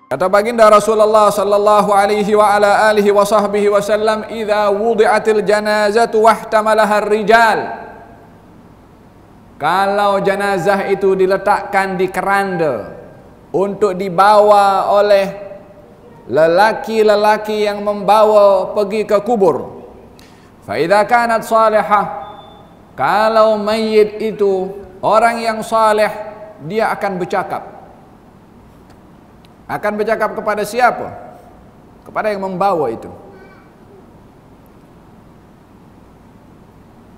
Kata baginda Rasulullah sallallahu alaihi wa ala alihi wa sahbihi wasallam, "Idza wudi'atil janazatu wahtamalaha ar-rijal." Kalau jenazah itu diletakkan di keranda untuk dibawa oleh lelaki-lelaki yang membawa pergi ke kubur. Fa idza kanat salihah, kalau mayit itu orang yang saleh, dia akan bercakap. Akan bercakap kepada siapa? Kepada yang membawa itu.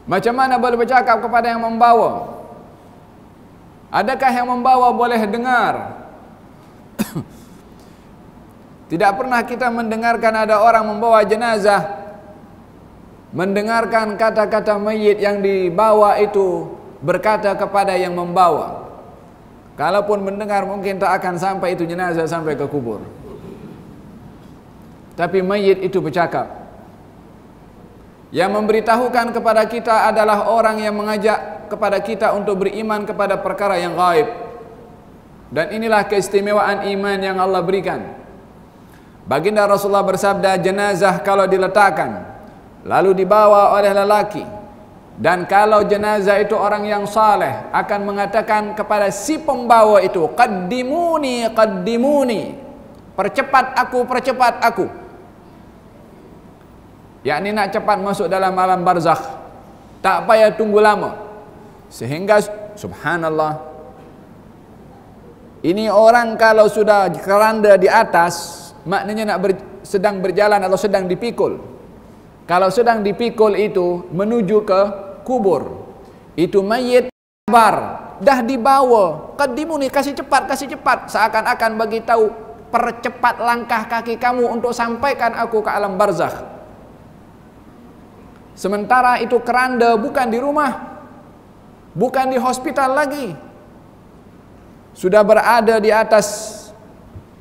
Macam mana boleh bercakap kepada yang membawa? Adakah yang membawa boleh dengar? Tidak pernah kita mendengarkan ada orang membawa jenazah mendengarkan kata-kata mayit yang dibawa itu berkata kepada yang membawa. Kalaupun mendengar mungkin tak akan sampai itu jenazah sampai ke kubur. Tapi mayit itu bercakap. Yang memberitahukan kepada kita adalah orang yang mengajak kepada kita untuk beriman kepada perkara yang gaib. Dan inilah keistimewaan iman yang Allah berikan. Baginda Rasulullah bersabda, jenazah kalau diletakkan lalu dibawa oleh lelaki, dan kalau jenazah itu orang yang saleh, akan mengatakan kepada si pembawa itu, qaddimuni, qaddimuni, percepat aku, percepat aku. Yakni nak cepat masuk dalam alam barzakh, tak payah tunggu lama. Sehingga subhanallah, ini orang kalau sudah keranda di atas, maknanya sedang berjalan atau sedang dipikul. Kalau sedang dipikul itu menuju ke kubur, itu mayit sabar, dah dibawa, qaddimuni, kasih cepat, seakan-akan bagi tahu, percepat langkah kaki kamu untuk sampaikan aku ke alam barzakh. Sementara itu keranda bukan di rumah, bukan di hospital lagi, sudah berada di atas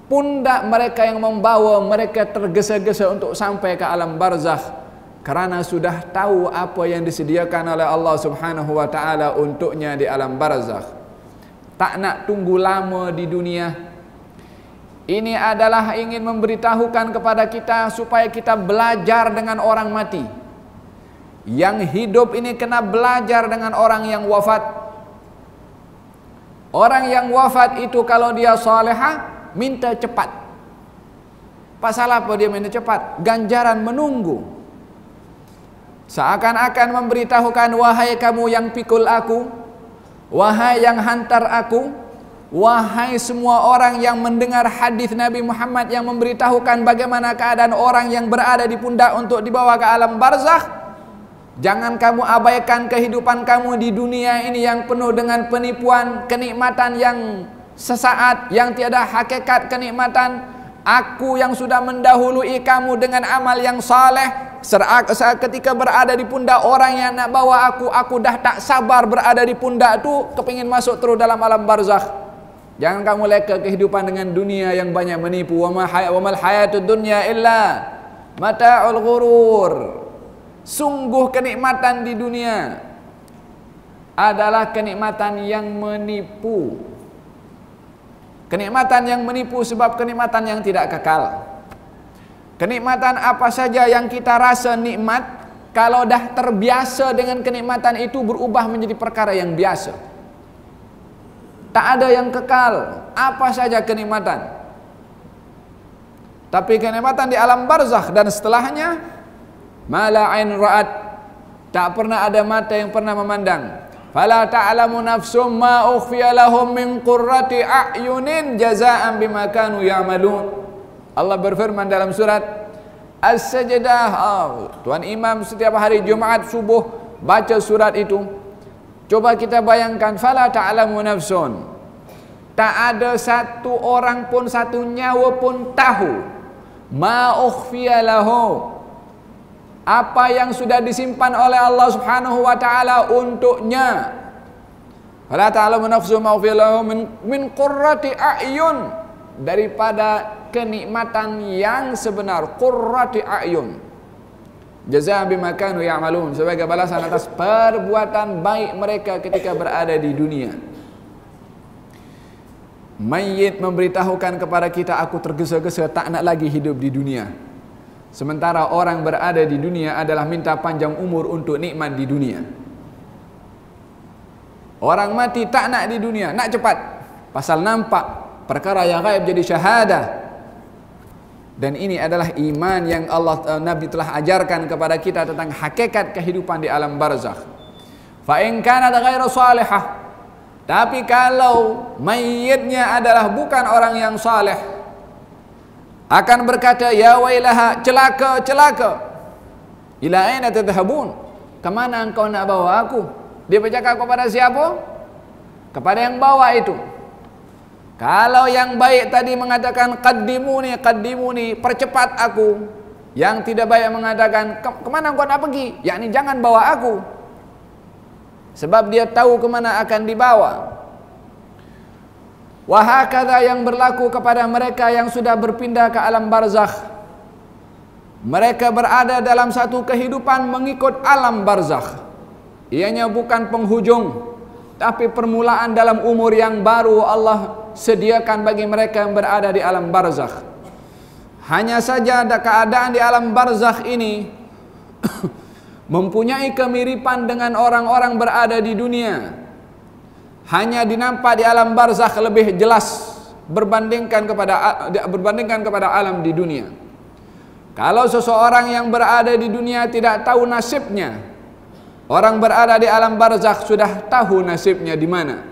pundak mereka yang membawa mereka tergesa-gesa untuk sampai ke alam barzakh. Karena sudah tahu apa yang disediakan oleh Allah Subhanahu wa taala untuknya di alam barzakh. Tak nak tunggu lama di dunia. Ini adalah ingin memberitahukan kepada kita supaya kita belajar dengan orang mati. Yang hidup ini kena belajar dengan orang yang wafat. Orang yang wafat itu kalau dia salihah, minta cepat. Pasal apa dia minta cepat? Ganjaran menunggu. Seakan-akan memberitahukan, wahai kamu yang pikul aku, wahai yang hantar aku, wahai semua orang yang mendengar hadis Nabi Muhammad yang memberitahukan bagaimana keadaan orang yang berada di pundak untuk dibawa ke alam barzakh, jangan kamu abaikan kehidupan kamu di dunia ini yang penuh dengan penipuan, kenikmatan yang sesaat, yang tiada hakikat kenikmatan. Aku yang sudah mendahului kamu dengan amal yang saleh, ketika berada di pundak orang yang nak bawa aku dah tak sabar berada di pundak tu, kepingin masuk terus dalam alam barzakh. Jangan kamu leka kehidupan dengan dunia yang banyak menipu. Wa mal hayatud dunya illa mata'ul ghurur. Sungguh kenikmatan di dunia adalah kenikmatan yang menipu. Kenikmatan yang menipu sebab kenikmatan yang tidak kekal. Kenikmatan apa saja yang kita rasa nikmat, kalau dah terbiasa dengan kenikmatan itu berubah menjadi perkara yang biasa. Tak ada yang kekal, apa saja kenikmatan. Tapi kenikmatan di alam barzakh dan setelahnya, mala ain ra'at, tak pernah ada mata yang pernah memandang. Fala ta'lamu nafsum ma ukhfiya lahum min qurrati a'yunin jazaa'an bima kanu ya'malun. Allah berfirman dalam surat As-Sajdah. Tuan Imam setiap hari Jumaat subuh baca surat itu. Coba kita bayangkan, fala ta'lamu nafsun, tak ada satu orang pun, satu nyawa pun tahu ma ukhfiya lahu, apa yang sudah disimpan oleh Allah Subhanahu wa taala untuknya. Fala ta'lamu nafsun ma ukhfiya lahu min qurrati a'yun, daripada kenikmatan yang sebenar, qurrati a'yun, jazaa'an bima kanu ya'malun, sebagai balasan atas perbuatan baik mereka ketika berada di dunia. Mayit memberitahukan kepada kita, aku tergesa-gesa tak nak lagi hidup di dunia. Sementara orang berada di dunia adalah minta panjang umur untuk nikmat di dunia. Orang mati tak nak di dunia, nak cepat. Pasal nampak perkara yang gaib jadi syahadah. Dan ini adalah iman yang Nabi telah ajarkan kepada kita tentang hakikat kehidupan di alam barzakh. Fa in kanat ghairu salihah, tapi kalau mayitnya adalah bukan orang yang saleh, akan berkata, ya wailaha, celaka, celaka. Ila aina tadhhabun? Kemana engkau nak bawa aku? Dia bercakap kepada siapa? Kepada yang bawa itu. Kalau yang baik tadi mengatakan qaddimuni, qaddimuni, percepat aku. Yang tidak baik mengatakan, kemana engkau nak pergi? Yakni jangan bawa aku. Sebab dia tahu kemana akan dibawa. Wahakadha yang berlaku kepada mereka yang sudah berpindah ke alam barzakh. Mereka berada dalam satu kehidupan mengikut alam barzakh. Ianya bukan penghujung, tapi permulaan dalam umur yang baru Allah sediakan bagi mereka yang berada di alam barzakh. Hanya saja ada keadaan di alam barzakh ini mempunyai kemiripan dengan orang-orang berada di dunia. Hanya dinampak di alam barzakh lebih jelas berbandingkan kepada alam di dunia. Kalau seseorang yang berada di dunia tidak tahu nasibnya, orang berada di alam barzakh sudah tahu nasibnya di mana.